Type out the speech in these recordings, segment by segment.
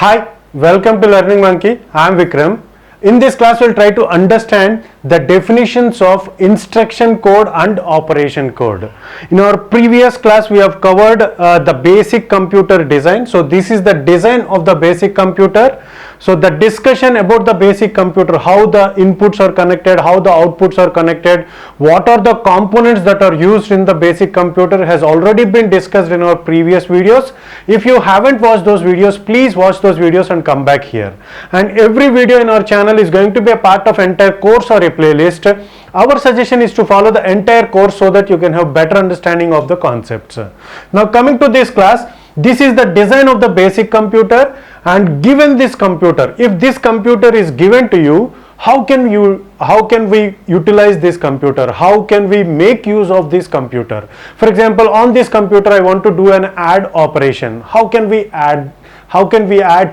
Hi, welcome to Learning Monkey. I am Vikram. In this class, we'll try to understand the definitions of instruction code and operation code. In our previous class, we have covered the basic computer design. So this is the design of the basic computer. So the discussion about the basic computer, how the inputs are connected, how the outputs are connected, what are the components that are used in the basic computer has already been discussed in our previous videos. If you haven't watched those videos, please watch those videos and come back here. And every video in our channel is going to be a part of entire course or a playlist. Our suggestion is to follow the entire course so that you can have better understanding of the concepts. Now coming to this class, this is the design of the basic computer, and given this computer, if this computer is given to you, how can we utilize this computer? How can we make use of this computer? For example, on this computer I want to do an add operation. How can we add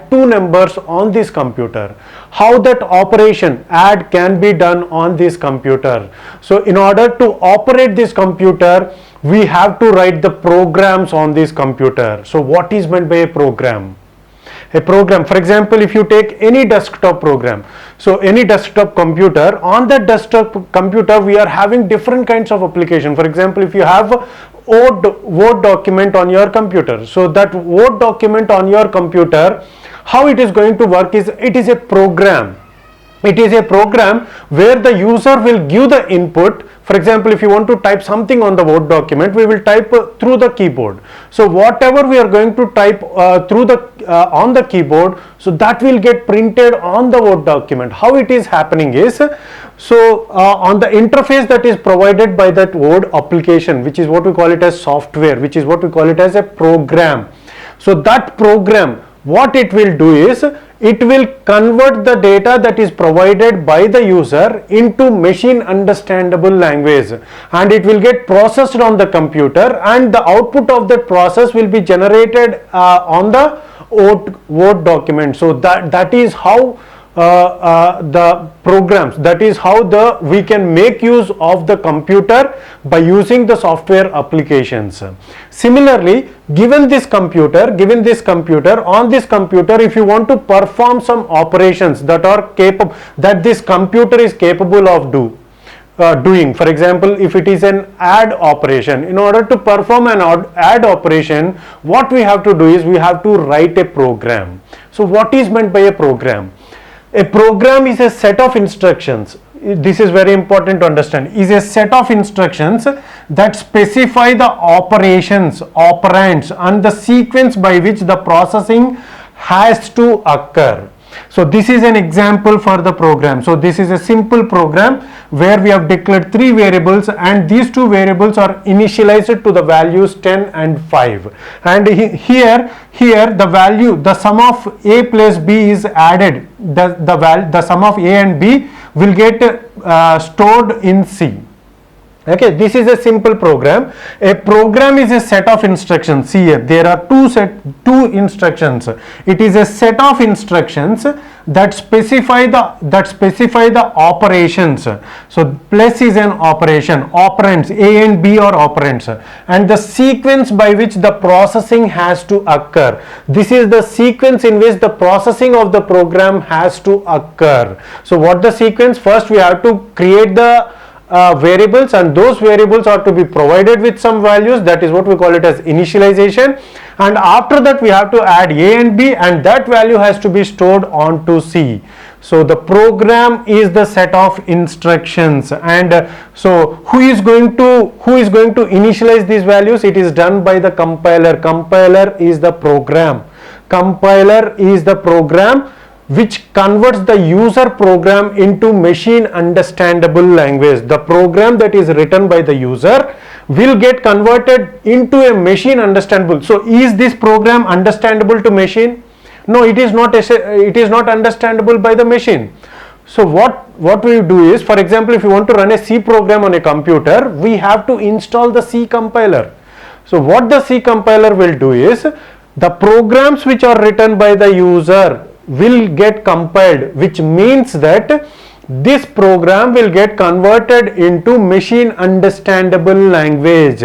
two numbers on this computer? How that operation add can be done on this computer? So in order to operate this computer, we have to write the programs on this computer. So what is meant by a program? A program, for example, if you take any desktop program, so any desktop computer, on that desktop computer we are having different kinds of application. For example, if you have Word document on your computer, so that Word document on your computer, how it is going to work is, it is a program. It is a program where the user will give the input. For example, if you want to type something on the Word document, we will type through the keyboard. So whatever we are going to type on the keyboard, so that will get printed on the Word document. How it is happening is, so on the interface that is provided by that Word application, which is what we call it as software, which is what we call it as a program. So that program, what it will do is, it will convert the data that is provided by the user into machine understandable language, and it will get processed on the computer, and the output of that process will be generated on the Word document. So that is how the programs, that is how we can make use of the computer by using the software applications. Similarly, given this computer, on this computer, if you want to perform some operations that this computer is capable of doing, for example, if it is an add operation, in order to perform an add operation, what we have to do is we have to write a program. So what is meant by a program? A program is a set of instructions. This is very important to understand. Is a set of instructions that specify the operations, operands, and the sequence by which the processing has to occur. So this is an example for the program. So this is a simple program where we have declared three variables, and these two variables are initialized to the values 10 and 5. And here the value, the sum of a plus b is added. The sum of a and b will get stored in C. Okay, this is a simple program. A program is a set of instructions. See here, there are two instructions. It is a set of instructions that specify the operations. So plus is an operation, operands, A and B are operands, and the sequence by which the processing has to occur. This is the sequence in which the processing of the program has to occur. So what the sequence? First we have to create the variables, and those variables are to be provided with some values. That is what we call it as initialization, and after that we have to add A and B, and that value has to be stored onto C. So the program is the set of instructions, and so who is going to initialize these values? It is done by the compiler. Compiler is the program. Compiler is the program which converts the user program into machine understandable language. The program that is written by the user will get converted into a machine understandable. So is this program understandable to machine? No, it is not. It is not understandable by the machine. So what we do is, for example, if you want to run a C program on a computer, we have to install the C compiler. So what the C compiler will do is, the programs which are written by the user will get compiled, which means that this program will get converted into machine understandable language.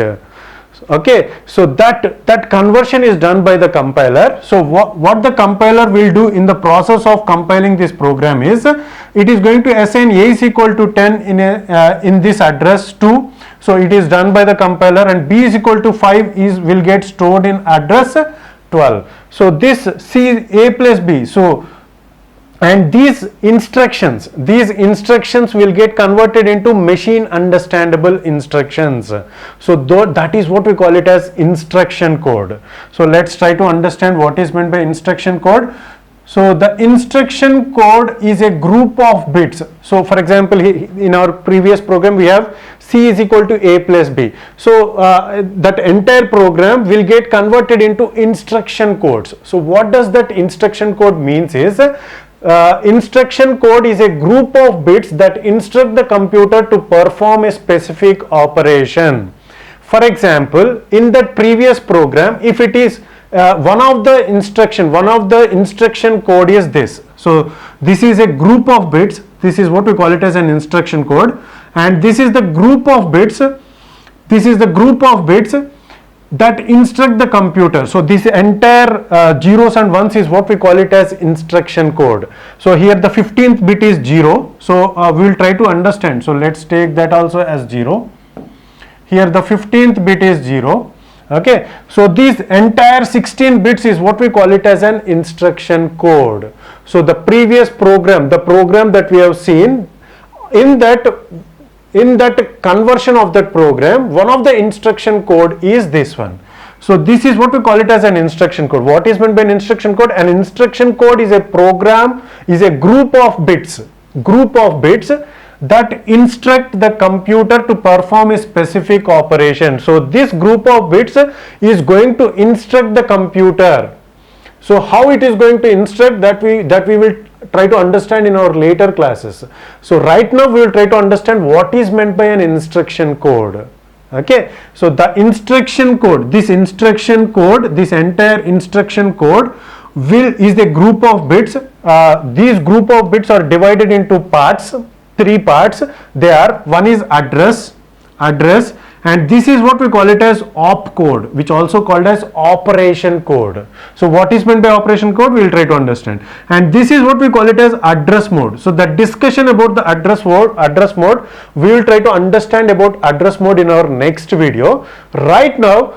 Okay, so that conversion is done by the compiler. So what the compiler will do in the process of compiling this program is, it is going to assign a is equal to 10 in this address 2. So it is done by the compiler, and b is equal to 5 will get stored in address 12. So this C a plus b, so and these instructions will get converted into machine understandable instructions. So that is what we call it as instruction code. So let's try to understand what is meant by instruction code. So the instruction code is a group of bits. So for example, in our previous program we have C is equal to a plus b. So that entire program will get converted into instruction codes. So what does that instruction code means is, instruction code is a group of bits that instruct the computer to perform a specific operation. For example, in that previous program, if it is one of the instruction code is this. So this is a group of bits. This is what we call it as an instruction code, and this is the group of bits. This is the group of bits that instruct the computer. So this entire zeros and ones is what we call it as instruction code. So here the 15th bit is 0. So we will try to understand. So let's take that also as 0. Here the 15th bit is 0. Okay, so this entire 16 bits is what we call it as an instruction code. So the previous program, the program that we have seen, in that conversion of that program, one of the instruction code is this one. So this is what we call it as an instruction code. What is meant by an instruction code? An instruction code is a program, is a group of bits that instruct the computer to perform a specific operation. So this group of bits is going to instruct the computer. So how it is going to instruct, that we will try to understand in our later classes. So right now we will try to understand what is meant by an instruction code. Okay, so the instruction code, this entire instruction code is a group of bits. These group of bits are divided into parts, 3 parts. They are, one is address, and this is what we call it as op code, which also called as operation code. So what is meant by operation code, we will try to understand. And this is what we call it as address mode. So the discussion about the address mode, we will try to understand about address mode in our next video. Right now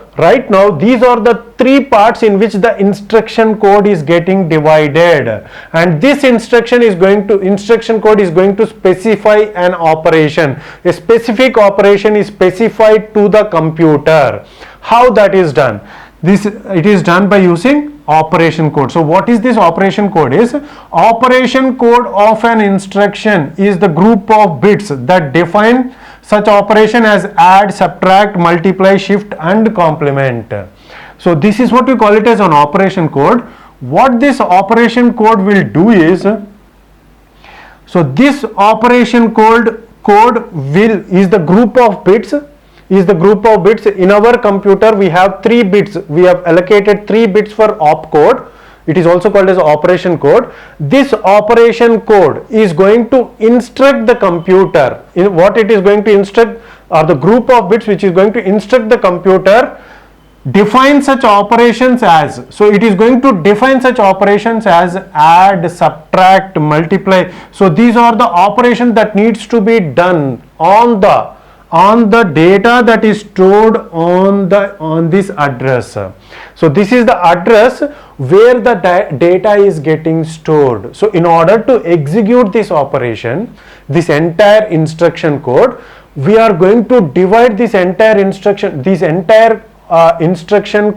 these are the 3 parts in which the instruction code is getting divided, and this instruction code is going to specify an operation. A specific operation is specified to the computer. How that is done? It is done by using operation code. So what is this operation code is? Operation code of an instruction is the group of bits that define such operation as add, subtract, multiply, shift and complement. So this is what we call it as an operation code. What this operation code will do is, so this operation code is the group of bits. In our computer we have 3 bits. We have allocated 3 bits for opcode. It is also called as operation code. This operation code is going to instruct the computer. What it is going to instruct are the group of bits which is going to instruct the computer define such operations as. So it is going to define such operations as add, subtract, multiply. So these are the operations that needs to be done on the data that is stored on this address. So this is the address where the data is getting stored. So in order to execute this operation, this entire instruction code, we are going to divide this entire instruction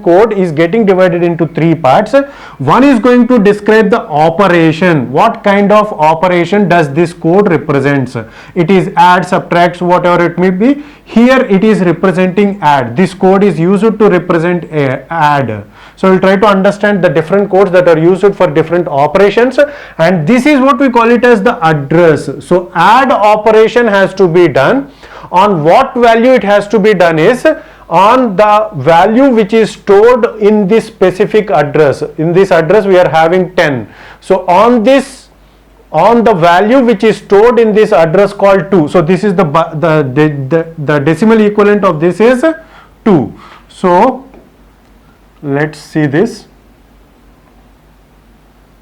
code is getting divided into 3 parts. One is going to describe the operation. What kind of operation does this code represents? It is add, subtract, whatever it may be. Here it is representing add. This code is used to represent add. So we'll try to understand the different codes that are used for different operations, and this is what we call it as the address. So add operation has to be done. On what value it has to be done is on the value which is stored in this specific address. In this address we are having 10. So on the value which is stored in this address called 2. So this is the decimal equivalent of this is 2. So let's see this.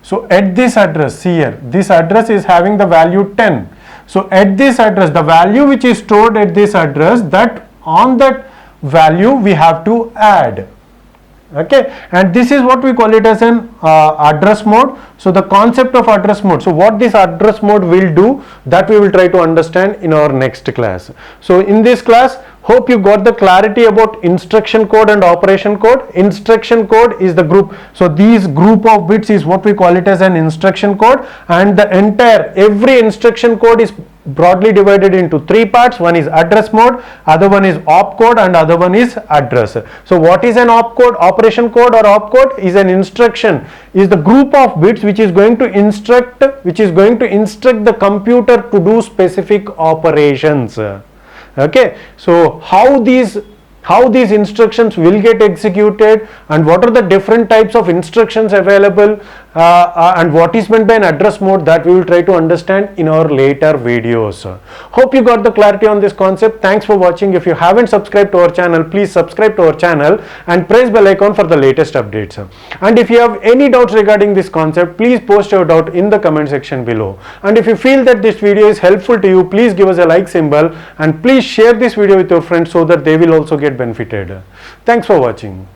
So at this address, see here, this address is having the value 10. So at this address, the value which is stored at this address, that on that value we have to add. Okay, and this is what we call it as an address mode. So the concept of address mode, so what this address mode will do, that we will try to understand in our next class. So in this class, hope you got the clarity about instruction code and operation code. Instruction code is the group, so these group of bits is what we call it as an instruction code, and the entire every instruction code is broadly divided into three parts. One is address mode, other one is opcode, and other one is address. So what is an opcode? Operation code or opcode is an instruction, is the group of bits which is going to instruct the computer to do specific operations. Okay, so how these instructions will get executed, and what are the different types of instructions available, and what is meant by an address mode, that we will try to understand in our later videos. Hope you got the clarity on this concept. Thanks for watching. If you haven't subscribed to our channel, please subscribe to our channel and press bell icon for the latest updates. And if you have any doubts regarding this concept, please post your doubt in the comment section below. And if you feel that this video is helpful to you, please give us a like symbol, and please share this video with your friends so that they will also get benefited. Thanks for watching.